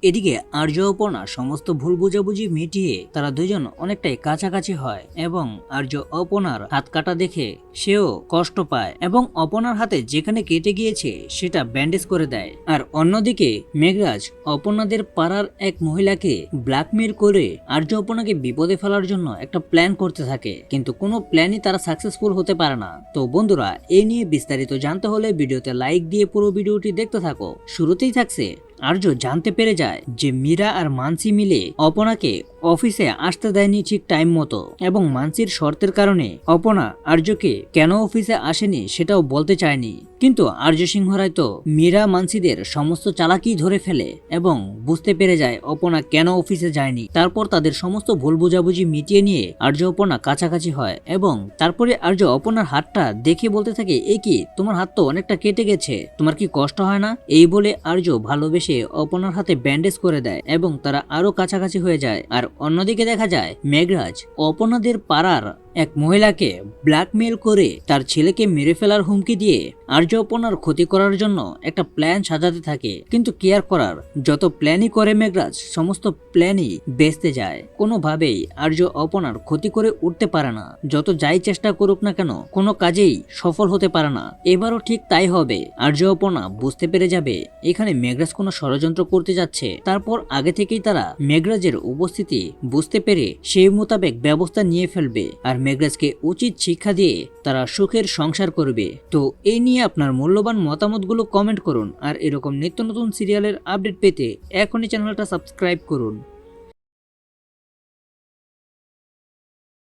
এদিকে আর্য অপর্ণা সমস্ত ভুল বোঝাবুঝি মিটিয়ে তারা দুজন অনেকটাই কাছাকাছি হয় এবং আর্য অপর্ণার হাত কাটা দেখে সেও কষ্ট পায় এবং অপর্ণার হাতে যেখানে কেটে গিয়েছে সেটা ব্যান্ডেজ করে দেয়। আর অন্যদিকে মেঘরাজ অপর্ণাদের পাড়ার এক মহিলাকে ব্ল্যাকমেল করে আর্য অপর্ণাকে বিপদে ফেলার জন্য একটা প্ল্যান করতে থাকে, কিন্তু কোনো প্ল্যানই তারা সাকসেসফুল হতে পারে না। তো বন্ধুরা, এই নিয়ে বিস্তারিত জানতে হলে ভিডিওতে লাইক দিয়ে পুরো ভিডিওটি দেখতে থাকো। শুরুতেই থাকছে আর্য জানতে পেরে যায় যে মীরা আর মানসি মিলে অপর্ণাকে অফিসে আসতে দেয়নি ঠিক টাইম মতো এবং মানসির শর্তের কারণে অপর্ণা আর্যকে কেন অফিসে আসেনি সেটাও বলতে চায়নি। কিন্তু আর্য সিংহ রায় তো মীরা মানসিদের সমস্ত চালাকি ধরে ফেলে এবং বুঝতে পেরে যায় অপর্ণা কেন অফিসে যায়নি। তারপর তাদের সমস্ত ভুল বোঝাবুঝি মিটিয়ে নিয়ে আর্য অপর্ণা কাছাকাছি হয় এবং তারপরে আর্য অপর্ণার হাতটা দেখে বলতে থাকে, এই কি, তোমার হাত তো অনেকটা কেটে গেছে, তোমার কি কষ্ট হয় না? এই বলে আর্য ভালোবেসে অপর্ণার হাতে ব্যান্ডেজ করে দেয় এবং তারা আরো কাছাকাছি হয়ে যায়। আর অন্যদিকে দেখা যায় মেঘরাজ অপর্ণাদের পাড়ার এক মহিলাকে ব্ল্যাকমেল করে তার ছেলেকে মেরে ফেলার হুমকি দিয়ে আর্য অপর্ণার ক্ষতি করার জন্য একটা প্ল্যান সাজাতে থাকে। কিন্তু কেয়ার করার যত প্ল্যানই করে মেঘরাজ, সমস্ত প্ল্যানই বেঁচতে যায়। কোনোভাবেই আর্য অপর্ণার ক্ষতি করে উঠতে পারে না। যত যাই চেষ্টা করুক না কেন, কোনো কাজেই সফল হতে পারে না। এবারও ঠিক তাই হবে। আর্য অপর্ণা বুঝতে পেরে যাবে এখানে মেঘরাজ কোনো ষড়যন্ত্র করতে যাচ্ছে। তারপর আগে থেকেই তারা মেঘরাজের উপস্থিতি বুঝতে পেরে সেই মোতাবেক ব্যবস্থা নিয়ে ফেলবে আর মেঘরাজকে উচিত শিক্ষা দিয়ে তারা সুখের সংসার করবে। তো এই নিয়ে আপনার মূল্যবান মতামতগুলো কমেন্ট করুন আর এরকম নিত্য নতুন সিরিয়ালের আপডেট পেতে এখনই চ্যানেলটা সাবস্ক্রাইব করুন।